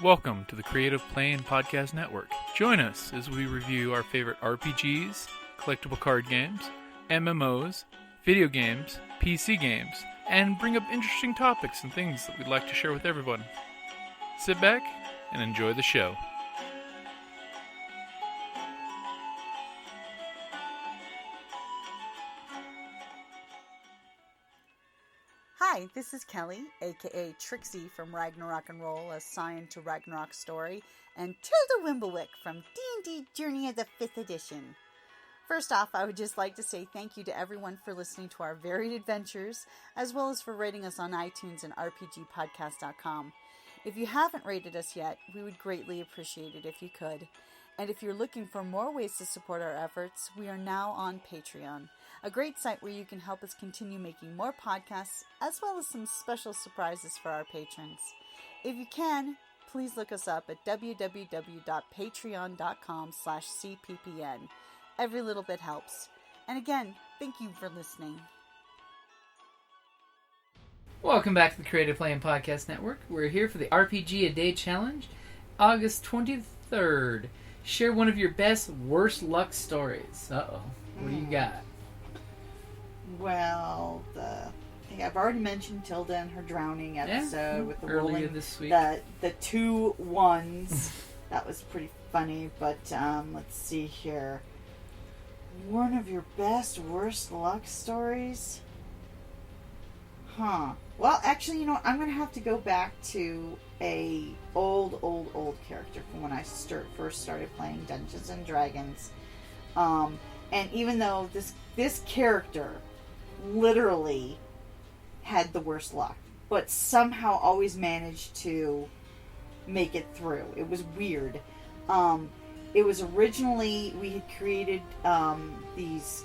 Welcome to the Creative Play and Podcast Network. Join us as we review our favorite RPGs, collectible card games, MMOs, video games, PC games, and bring up interesting topics and things that we'd like to share with everyone. Sit back and enjoy the show. Hi, this is Kelly, aka Trixie from Ragnarok and Roll, a Scion to Ragnarok story, and Tilda Wimblewick from D&D Journey of the 5th Edition. First off, I would just like to say thank you to everyone for listening to our varied adventures, as well as for rating us on iTunes and RPGpodcast.com. If you haven't rated us yet, we would greatly appreciate it if you could. And if you're looking for more ways to support our efforts, we are now on Patreon, a great site where you can help us continue making more podcasts, as well as some special surprises for our patrons. If you can, please look us up at www.patreon.com/cppn. Every little bit helps. And again, thank you for listening. Welcome back to the Creative Play and Podcast Network. We're here for the RPG-A-Day Challenge, August 23rd. Share one of your best, worst luck stories. Uh-oh. What do you got? Well, I think I've already mentioned Tilda and her drowning episode with the earlier rolling, this week. the two ones. That was pretty funny, but let's see here. One of your best, worst luck stories? Huh. Well, actually, you know what? I'm going to have to go back to a old character from when I first started playing Dungeons and Dragons. And even though this character literally had the worst luck, but somehow always managed to make it through. It was weird. It was originally, we had created these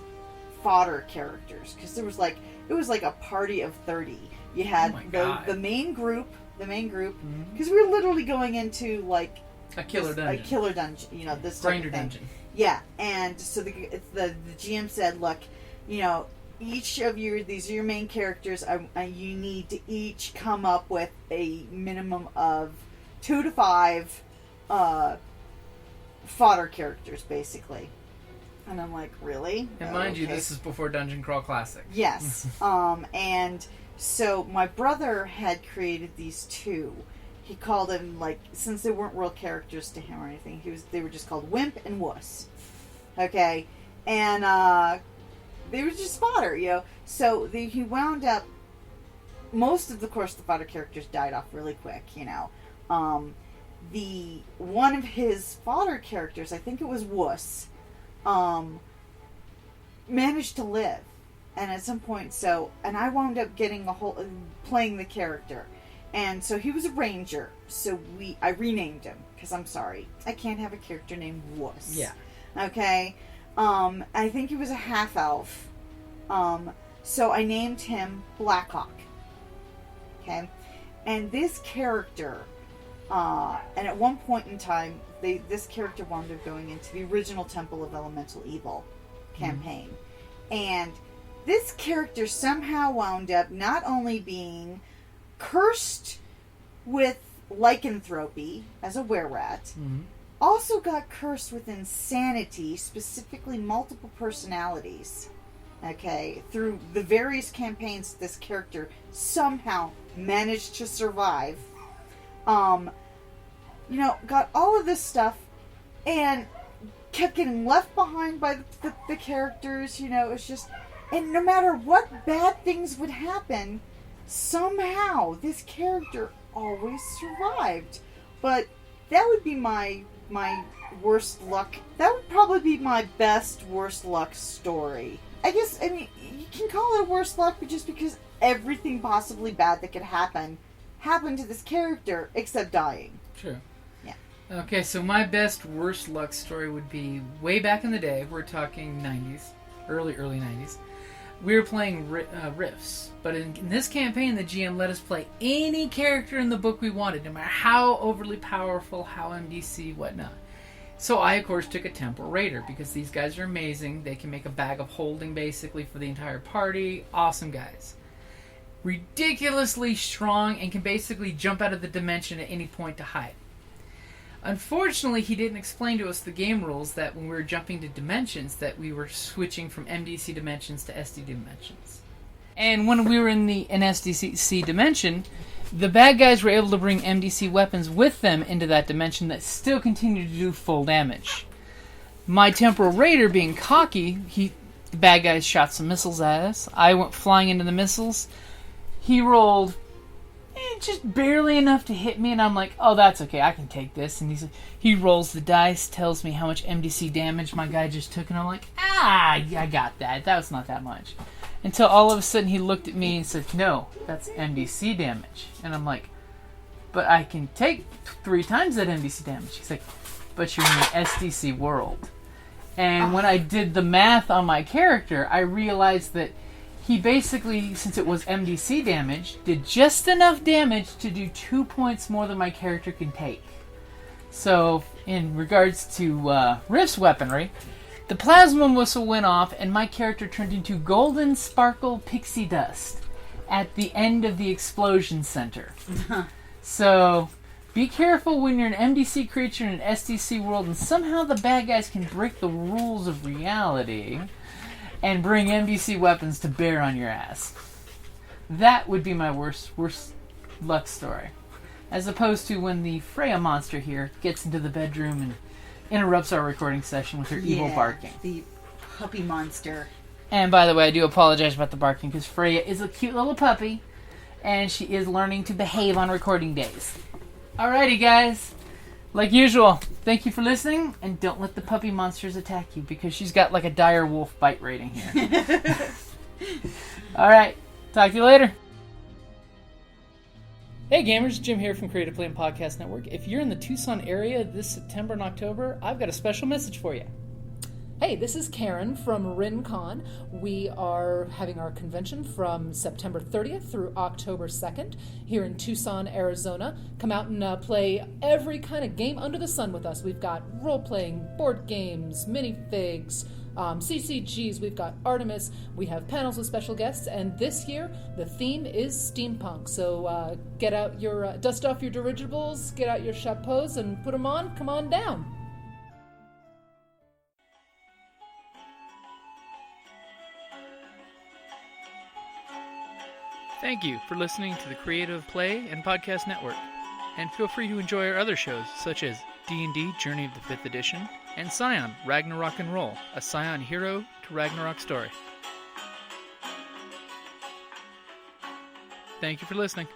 fodder characters, because it was like a party of 30. You had the main group, because we were literally going into like a killer dungeon, you know, this type grinder of thing. dungeon. Yeah, and so the GM said, look, you know, each of these are your main characters. You need to each come up with a minimum of 2 to 5 fodder characters, basically. And I'm like, really? And mind you, this is before Dungeon Crawl Classic. Yes. And so my brother had created these two. He called them, like, since they weren't real characters to him or anything, they were just called Wimp and Wuss. Okay? And they were just fodder, you know. So he wound up, most of the fodder characters died off really quick, you know. One of his fodder characters, I think it was Wuss, managed to live. And at some point, and I wound up getting playing the character. And so he was a ranger, so I renamed him, because I'm sorry, I can't have a character named Wuss. Yeah. Okay? I think he was a half-elf. So I named him Blackhawk. Okay? And this character, and at one point in time, this character wound up going into the original Temple of Elemental Evil campaign. And this character somehow wound up not only being cursed with lycanthropy as a were-rat, also got cursed with insanity, specifically multiple personalities. Okay, through the various campaigns this character somehow managed to survive. You know, got all of this stuff and kept getting left behind by the characters, you know. It's just, and no matter what bad things would happen, somehow this character always survived. But that would be my worst luck. That would probably be my best worst luck story. I guess, I mean, you can call it worst luck, but just because everything possibly bad that could happen happened to this character, except dying. Sure. Yeah. Okay, so my best worst luck story would be way back in the day. We're talking 90s, early 90s. We were playing Rifts, but in this campaign, the GM let us play any character in the book we wanted, no matter how overly powerful, how MDC, whatnot. So I, of course, took a Temple Raider, because these guys are amazing. They can make a bag of holding, basically, for the entire party. Awesome guys. Ridiculously strong, and can basically jump out of the dimension at any point to hide. Unfortunately, he didn't explain to us the game rules that when we were jumping to dimensions, that we were switching from MDC dimensions to SD dimensions. And when we were in an SDC dimension, the bad guys were able to bring MDC weapons with them into that dimension that still continued to do full damage. My Temporal Raider, being cocky, the bad guys shot some missiles at us. I went flying into the missiles. He rolled just barely enough to hit me, and I'm like, oh, that's okay, I can take this. And he rolls the dice, tells me how much MDC damage my guy just took, and I'm like, I got that. That was not that much. Until all of a sudden he looked at me and said, no, that's MDC damage. And I'm like, but I can take 3 times that MDC damage. He's like, but you're in the SDC world. And when I did the math on my character, I realized that he basically, since it was MDC damage, did just enough damage to do 2 points more than my character can take. So, in regards to Rift's weaponry, the plasma whistle went off, and my character turned into golden sparkle pixie dust at the end of the explosion center. So, be careful when you're an MDC creature in an SDC world, and somehow the bad guys can break the rules of reality and bring MDC weapons to bear on your ass. That would be my worst luck story. As opposed to when the Freya monster here gets into the bedroom and interrupts our recording session with her evil barking. The puppy monster. And by the way, I do apologize about the barking because Freya is a cute little puppy and she is learning to behave on recording days. Alrighty, guys. Like usual, thank you for listening, and don't let the puppy monsters attack you because she's got like a dire wolf bite rating here. Alright, talk to you later. Hey gamers, Jim here from Creative Play and Podcast Network. If you're in the Tucson area this September and October, I've got a special message for you. Hey, this is Karen from RinCon. We are having our convention from September 30th through October 2nd here in Tucson, Arizona. Come out and play every kind of game under the sun with us. We've got role-playing, board games, minifigs, CCGs, we've got Artemis, we have panels with special guests, and this year the theme is steampunk. So get out your, dust off your dirigibles, get out your chapeaus and put them on, come on down. Thank you for listening to the Creative Play and Podcast Network. And feel free to enjoy our other shows, such as D&D Journey of the 5th Edition and Scion Ragnarok and Roll, a Scion hero to Ragnarok story. Thank you for listening.